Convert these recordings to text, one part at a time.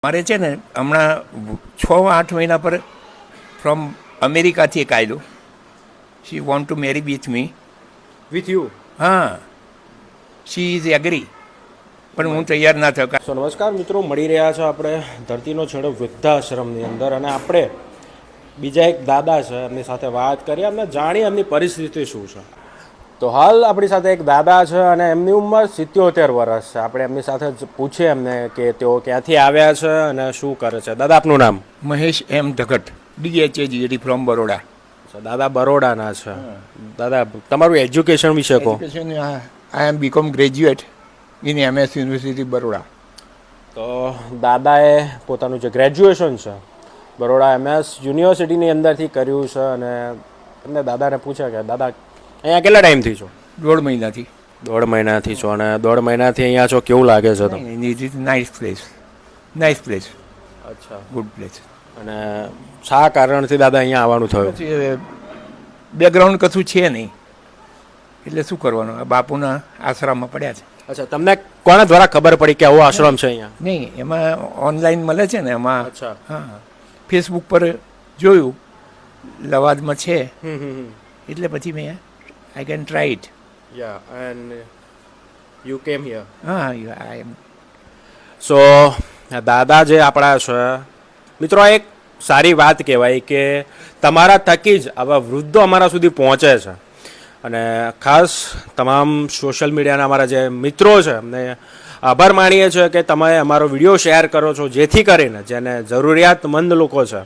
મારે છે ને હમણાં 6-8 મહિના પર ફ્રોમ અમેરિકાથી એક આવેલું. She want to marry with you. હા, શી ઇઝ એગ્રી, પણ હું તૈયાર ના થયો. સો નમસ્કાર મિત્રો, મળી રહ્યા છો આપણે ધરતીનો છેડો વૃદ્ધાશ્રમની અંદર, અને આપણે બીજા એક દાદા છે એમની સાથે વાત કરીએ, અમને જાણીએ એમની પરિસ્થિતિ શું છે. તો હાલ આપણી સાથે એક દાદા છે અને એમની ઉંમર 77 વર્ષ છે. આપણે એમની સાથે જ પૂછીએ એમને કે તેઓ ક્યાંથી આવ્યા છે અને શું કરે છે. દાદા, આપનું નામ? Mahesh M Dhagat, DHAGD from Baroda. દાદા બરોડાના છે. દાદા, તમારું એજ્યુકેશન વિશે કહો. Education, I am BCom graduate in MS university Baroda. તો દાદાએ પોતાનું જે ગ્રેજ્યુએશન છે બરોડા MS યુનિવર્સિટીની અંદરથી કર્યું છે, અને એમને દાદાને પૂછ્યા કે દાદા અહીંયા કેટલા ટાઈમથી છો? 1.5 મહિનાથી. 1.5 મહિનાથી છો, અને 1.5 મહિનાથી અહીંયા છો, કેવું લાગે છે તમને? It is nice place. અચ્છા, ગુડ પ્લેસ. અને શા કારણથી દાદા અહીંયા આવવાનું થયું? બેકગ્રાઉન્ડ કશું છે નહીં, એટલે શું કરવાનું, આ બાપુના આશ્રમમાં પડ્યા છે. અચ્છા, તમને કોના દ્વારા ખબર પડી કે આવો આશ્રમ છે અહીંયા? નહીં, એમાં ઓનલાઈન મળે છે ને, એમાં. અચ્છા. હા, ફેસબુક પર જોયું, લવાદમાં છે, એટલે પછી મેં I can try it. Yeah, and you કેમ હિયર. હા, આઈ એમ. સો દાદા જે આપણા છે મિત્રો, આ એક સારી વાત કહેવાય કે તમારા થકી જ આવા વૃદ્ધો અમારા સુધી પહોંચે છે. અને ખાસ તમામ સોશિયલ મીડિયાના અમારા જે મિત્રો છે એમને આભાર માનીએ છીએ કે તમે અમારો વિડીયો શેર કરો છો, જેથી કરીને જેને જરૂરિયાતમંદ લોકો છે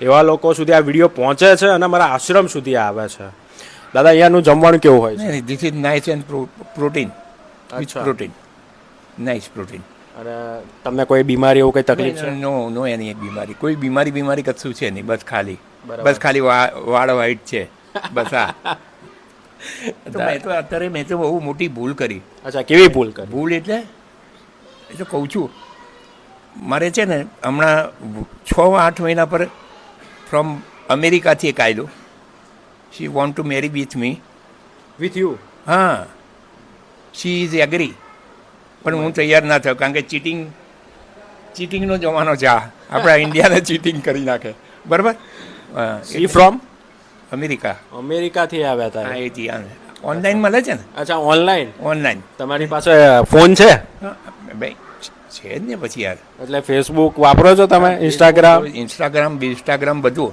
એવા લોકો સુધી આ વિડીયો પહોંચે છે અને અમારા આશ્રમ સુધી આવે છે. દાદા, અહીંયાનું જમવાનું કેવું હોય છે? This is nice and protein. Protein, nice protein. અને તમને કોઈ બીમારી એવું કંઈ તકલીફ છે? નો એની બીમારી, કોઈ બીમારી કશું છે નહીં. બસ ખાલી વાળ વાઈટ છે, બસ. આ મેં તો બહુ મોટી ભૂલ કરી. અચ્છા, કેવી ભૂલ કરી? ભૂલ એટલે એ તો કહું છું, મારે છે ને હમણાં 6-8 મહિના પર ફ્રોમ અમેરિકાથી એક આવેલું. She want to marry with you. હા, શી ઇઝ એગ્રી, પણ હું તૈયાર ના થયો, કારણ કે ચીટિંગનો જમાનો છે. આપણા ઇન્ડિયાને ચીટિંગ કરી નાખે, બરાબર. સી ફ્રોમ અમેરિકાથી આવ્યા હતા. હા, એ જી ઓનલાઈન મળે છે ને. અચ્છા, ઓનલાઈન. તમારી પાસે ફોન છે? ભાઈ છે જ ને, પછી યાર. એટલે ફેસબુક વાપરો છો તમે? ઇન્સ્ટાગ્રામ બધું.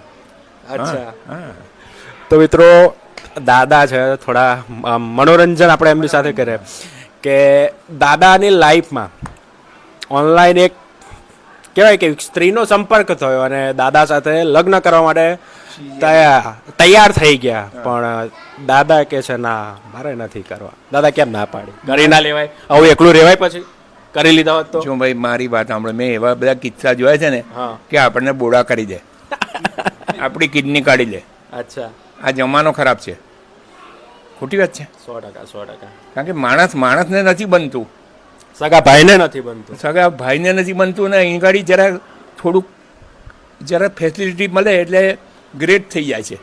અચ્છા. હા, તો મિત્રો દાદા છે, થોડા મનોરંજન આપણે એમની સાથે કરીએ કે દાદાની લાઈફમાં ઓનલાઈન એક કહેવાય કે સ્ત્રીનો સંપર્ક થયો અને દાદા સાથે લગ્ન કરવા માટે તૈયાર થઈ ગયા, પણ દાદા કે છે ના, મારે નથી કરવા. દાદા કેમ ના પાડી? કરી ના લેવાય? આવું એકલું રહેવાય? પછી કરી લીધા હોત તો? જો ભાઈ, મારી વાત સાંભળે, મેં એવા બધા કિસ્સા જોયા છે ને કે આપણને બોડા કરી દે, આપણી કિડની કાઢી લે. અચ્છા, આ જમાનો ખરાબ છે. ખોટી વાત છે. 100%. કારણ કે માણસને નથી બનતું, સગા ભાઈને નથી બનતું. ને અહીં ગાડી જરા ફેસિલિટી મળે એટલે ગ્રેટ થઈ જાય છે.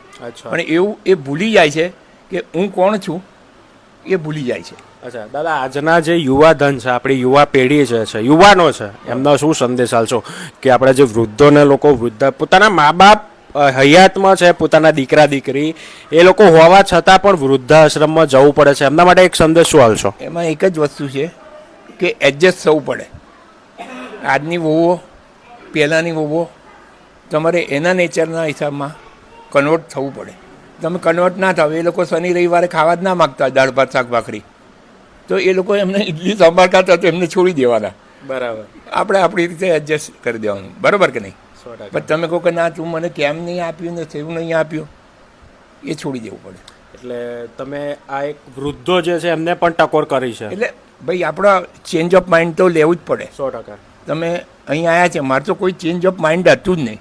પણ એવું એ ભૂલી જાય છે કે હું કોણ છું, એ ભૂલી જાય છે. અચ્છા દાદા, આજના જે યુવા ધન છે, આપણી યુવા પેઢી છે, યુવાનો છે, એમનો શું સંદેશ આલશો કે આપણે જે વૃદ્ધોને લોકો પોતાના મા બાપ હયાતમાં છે, પોતાના દીકરા દીકરી એ લોકો હોવા છતાં પણ વૃદ્ધાશ્રમમાં જવું પડે છે, એમના માટે એક સંદેશ શું આલશો? એમાં એક જ વસ્તુ છે કે એડજસ્ટ થવું પડે. આજની વહુઓ, પહેલાંની વહુઓ, તમારે એના નેચરના હિસાબમાં કન્વર્ટ થવું પડે. તમે કન્વર્ટ ના થાવ, એ લોકો શનિ રવિવારે ખાવા જ ના માગતા, દાળ ભાત શાક ભાખરી, તો એ લોકો એમને ઇડલી સાંભાર ખાતા, તો એમને છોડી દેવાના. બરાબર. આપણે આપણી રીતે એડજસ્ટ કરી દેવાનું, બરાબર કે નહીં? પણ તમે કહો કે ના, તું મને કેમ નહીં આપ્યું ને તેવું નહીં આપ્યું, એ છોડી દેવું પડે. એટલે તમે આ એક વૃદ્ધો જે છે એમને પણ ટકોર કરી છે. એટલે ભાઈ, આપણો ચેન્જ ઓફ માઇન્ડ તો લેવું જ પડે. 100%. તમે અહીં આવ્યા છે, મારે તો કોઈ ચેન્જ ઓફ માઇન્ડ હતું જ નહીં,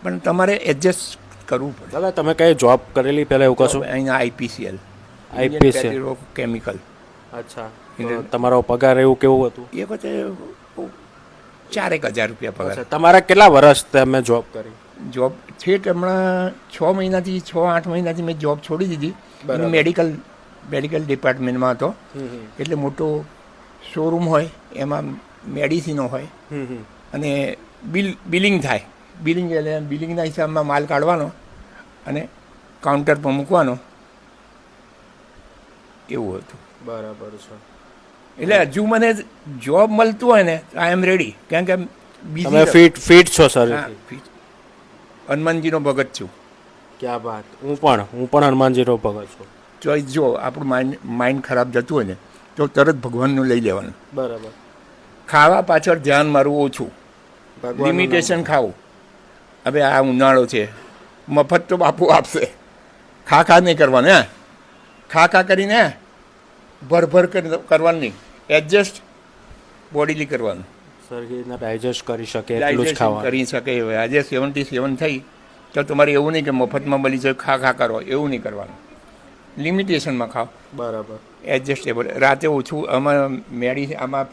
પણ તમારે એડજસ્ટ કરવું પડે. દાદા, તમે કઈ જોબ કરેલી પહેલાં એવું કશું? અહીંયા IPCL કેમિકલ. અચ્છા, તમારો પગાર એવું કેવું હતું? એ વખતે 4,000 રૂપિયા પગાર. તમારા કેટલા વર્ષ તમે જોબ કરી? જોબ છેક હમણાં 6-8 મહિનાથી મેં જોબ છોડી દીધી. મેડિકલ ડિપાર્ટમેન્ટમાં હતો. એટલે મોટો શોરૂમ હોય, એમાં મેડિસિનો હોય, અને બિલિંગ થાય. બિલિંગ એટલે બિલિંગના હિસાબમાં માલ કાઢવાનો અને કાઉન્ટર પર મૂકવાનો, એવું હતું. બરાબર છે. એટલે હજુ મને જોબ મળતું હોય ને આઈ એમ રેડી, કારણ કે તમે ફિટ છો સર? હનુમાનજીનો ભગત છું. ક્યાં વાત. હું પણ હનુમાનજીનો ભગત છું. ચોઈસ જો આપણું માઇન્ડ ખરાબ જતું હોય ને તો તરત ભગવાનનું લઈ લેવાનું. બરાબર. ખાવા પાછળ ધ્યાન મારું ઓછું, લિમિટેશન ખાવું. હવે આ ઉનાળો છે, મફત તો બાપુ આપશે, ખા નહીં કરવાનું. ખા કરીને ભરભર કરવાનું નહીં, એડજસ્ટ બોડીલી કરવાનું. શરીરને ડાયજેસ્ટ કરી શકે એટલું જ ખાવાનું કરી શકે. આજે 77 થઈ તો તમારે એવું નહીં કે મફતમાં મળી જાય ખા કરો, એવું નહીં કરવાનું. લિમિટેશનમાં ખાઓ. બરાબર. એડજસ્ટેબલ. રાતે ઓછું આમાં આમાં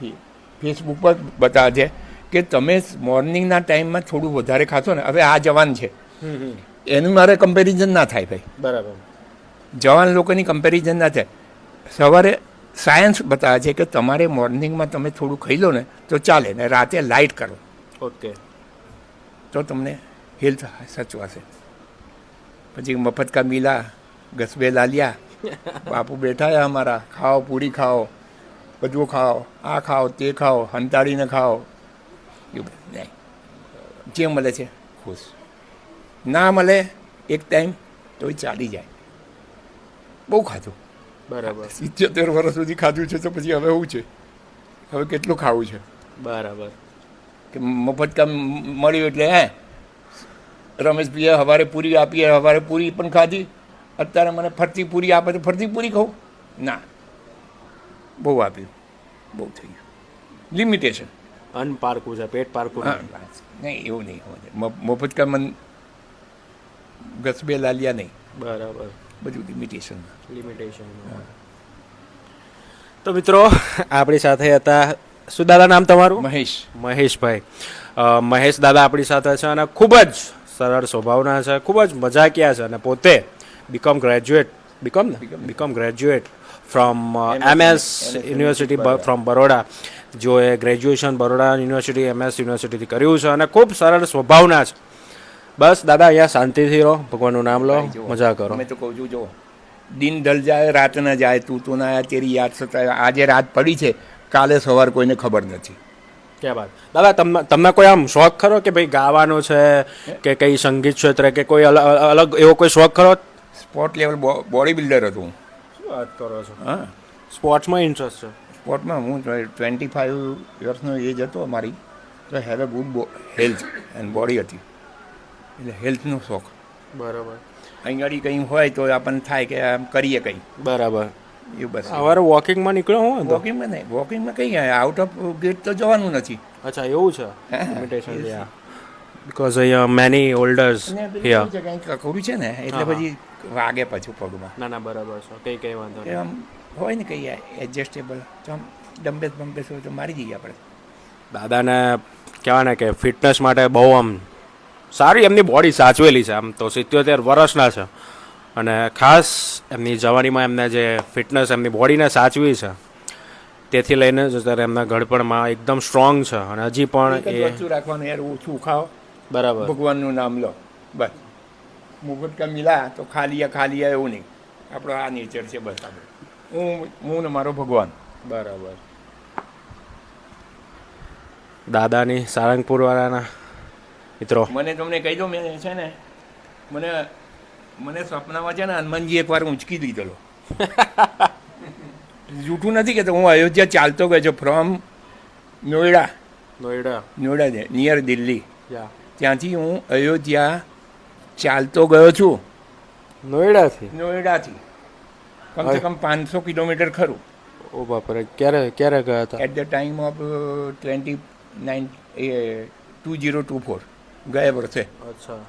ફેસબુક પર બતાવે છે કે તમે મોર્નિંગના ટાઈમમાં થોડું વધારે ખાશો ને. હવે આ જવાન છે એનું મારે કમ્પેરિઝન ના થાય ભાઈ. બરાબર. જવાન લોકોની કમ્પેરિઝન ના થાય. સવારે સાયન્સ બતાવે છે કે તમારે મોર્નિંગમાં તમે થોડું ખાઈ લો ને તો ચાલે, ને રાતે લાઇટ કરો. ઓકે. તો તમને હેલ્થ સચવાશે. પછી મફત કા મિલા ગસબે લાલિયા, બાપુ બેઠા અમારા, ખાઓ પૂરી ખાઓ, બધું ખાઓ, આ ખાઓ તે ખાઓ, હંતાડીને ખાઓ. એવું નહીં, જે મળે છે ખુશ. ના મળે એક ટાઈમ તો ચાલી જાય. બહુ ખાધું. બરાબર. 77 વર્ષ સુધી ખાધું છે તો પછી હવે શું છે, હવે કેટલું ખાવું છે. બરાબર. કે મફત કામ મળ્યું એટલે રમેશભાઈએ સવારે પૂરી આપીએ, સવારે પૂરી પણ ખાધી, અત્યારે મને ફરતી પૂરી આપે તો ફરતી પૂરી ખાઉં? ના, બહુ આપ્યું, બહુ થઈ ગયું. લિમિટેશન. અન્ન પારકું છે, પેટ પારકું નહીં, એવું નહીં. મફત કામ ગસબે લાલિયા નહીં. બરાબર. બધું લિમિટેશન. તો મિત્રો આપણી સાથે હતા, શું દાદા નામ તમારું? મહેશભાઈ. મહેશ દાદા આપણી સાથે છે અને ખૂબ જ સરળ સ્વભાવના છે, ખૂબ જ મજાકિયા છે અને પોતે BCom graduate from MS university from Baroda. જોએ ગ્રેજ્યુએશન બરોડા યુનિવર્સિટી MS યુનિવર્સિટીથી કર્યું છે અને ખૂબ સરળ સ્વભાવના છે. બસ દાદા અહીંયા શાંતિથી રહો, ભગવાનનું નામ લો, મજા કરો. મેં તો કહું છું, જો દિન ઢલ જાય રાત ન જાય, તું ના આયા તેરી યાદ સતાય. આજે રાત પડી છે, કાલે સવાર કોઈને ખબર નથી. ક્યાં વાત. દાદા તમને કોઈ આમ શોખ ખરો કે ભાઈ ગાવાનો છે કે કઈ સંગીત ક્ષેત્રે કે કોઈ અલગ એવો કોઈ શોખ ખરો? સ્પોર્ટ લેવલ બોડી બિલ્ડર હતું. શું વાત કરો છો? હા, સ્પોર્ટ્સમાં ઇન્ટરેસ્ટ છે? સ્પોર્ટમાં હું 25 યર્સનો એજ હતો મારી, તો have a good health and body હતી, એટલે હેલ્થનો શોખ. બરાબર. અહીં કંઈ હોય તો આપણને થાય કે આમ કરીએ કંઈ. બરાબર. એવું બસ. સવારે વોકિંગમાં નીકળ્યો હું? વોકિંગમાં નહીં, વોકિંગમાં કંઈ આઉટ ઓફ ગેટ તો જવાનું નથી. અચ્છા, એવું છે. લિમિટેશન બીકોઝ અહીંયા મેની ઓલ્ડર્સ હિયર કંઈક કકડું છે ને એટલે પછી વાગે પાછું પગમાં. ના બરાબર છે, કઈ વાંધો નહીં. આમ હોય ને કંઈ એડજસ્ટેબલ તો આમ ડમ્બેસ હોય તો મારી જઈએ આપણે. દાદાને કહેવાય ને કે ફિટનેસ માટે બહુ આમ સારી એમની બોડી સાચવેલી છે. આમ તો 77 વર્ષના છે અને ખાસ એમની જવાનીમાં એમને જે ફિટનેસ એમની બોડીને સાચવી છે તેથી લઈને જ અત્યારે એમના ઘડપણમાં એકદમ સ્ટ્રોંગ છે અને હજી પણ એ ઓછું રાખવાનું યાર, ઓછું ખાઓ, બરાબર, ભગવાનનું નામ લો, બસ. મુગટ કા મિલા તો ખાલી એવું નહીં. આપણો આ નેચર છે, બસ. આપણે હું ને મારો ભગવાન. બરાબર. દાદાની સારંગપુરવાળાના મિત્રો, મને તમને કહી દઉં, મેં છે ને મને સપનામાં છે ને હનુમાનજી એકવાર ઊંચકી દીધેલો. જૂઠું નથી કહેતો. હું અયોધ્યા ચાલતો ગયો છું ફ્રોમ નોઈડા છે નિયર દિલ્હી. ત્યાંથી હું અયોધ્યા ચાલતો ગયો છું. નોઈડાથી કમસે કમ 500 કિલોમીટર ખરું. ઓ બાપરે. ક્યારે ગયા હતા? એટ ધ ટાઈમ ઓફ 2024 ગયા વર્ષે. અચ્છા.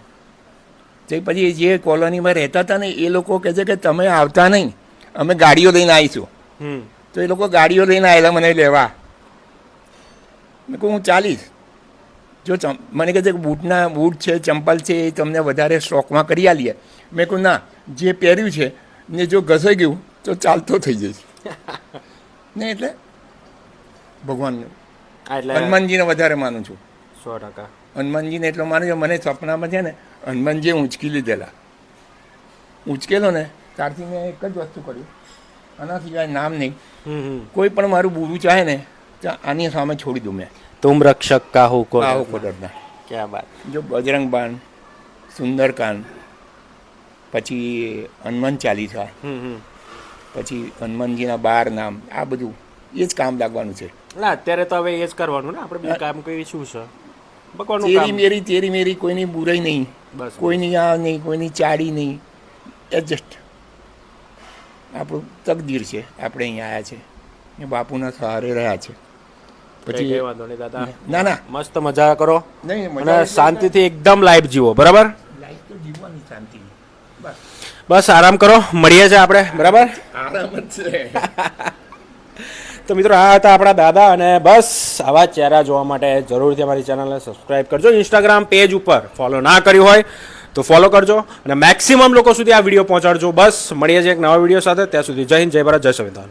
તે પછી જે કોલોનીમાં રહેતા હતા ને એ લોકો કહે છે કે તમે આવતા નહીં, અમે ગાડીઓ લઈને આવીશું. તો એ લોકો ગાડીઓ લઈને આવેલા મને લેવા. મેં કહું હું ચાલીશ. જો મને કહે છે કે બૂટ છે, ચંપલ છે, એ તમને વધારે સ્ટોકમાં કરી આલીએ. મેં કહું ના, જે પહેર્યું છે ને જો ઘસાઈ ગયું તો ચાલતો થઈ જઈશ. ને એટલે ભગવાનનું, હનુમાનજીને વધારે માનું છું. 100%. હનુમાનજીને એટલો માને છે. મને સપનામાં છે ને હનુમાનજીએ ઊંચકી લીધેલા. ઊંચકેલો ને ત્યારથી મેં એક જ વસ્તુ કર્યું, આના સિવાય નામ નહીં. કોઈ પણ મારું બુરું ચાહે ને તો આની સામે છોડી દઉં મેં. તુમ રક્ષક કાહુ કો આવો કોડરના. ક્યાં વાત. જો બજરંગ બાણ, સુંદરકાંડ, પછી હનુમાન ચાલીસા, પછી હનુમાનજીના 12 નામ, આ બધું એ જ કામ લાગવાનું છે. ના અત્યારે તો હવે એ જ કરવાનું ને આપણે બીજું કામ કઈ શું છે ભગવાનનું તેરી મેરી કોઈની બુરાઈ નહીં, બસ. કોઈની આ નહીં, કોઈની ચાડી નહીં. એડજસ્ટ આપણું તકદીર છે, આપણે અહીંયા આવ્યા છે એ બાપુના સહારે રહ્યા છે. પછી કઈ વાંધો નહીં દાદા. ના ના મસ્ત મજા કરો નહીં, અને શાંતિથી એકદમ લાઈફ જીવો. બરાબર, લાઈફ તો જીવવાની શાંતિ. બસ બસ આરામ કરો, મળીએ છીએ આપણે. બરાબર, આરામ જ છે. તો મિત્રો આ હતા આપણા દાદા, અને બસ આવા ચહેરા જોવા માટે જરૂરથી અમારી ચેનલને સબસ્ક્રાઇબ કરજો. ઇન્સ્ટાગ્રામ પેજ ઉપર ફોલો ના કર્યું હોય તો ફોલો કરજો, અને મેક્સિમમ લોકો સુધી આ વિડીયો પહોંચાડજો. બસ મળીએ છીએ એક નવા વિડીયો સાથે. ત્યાં સુધી જય હિન્દ, જય ભારત, જય સંવિધાન.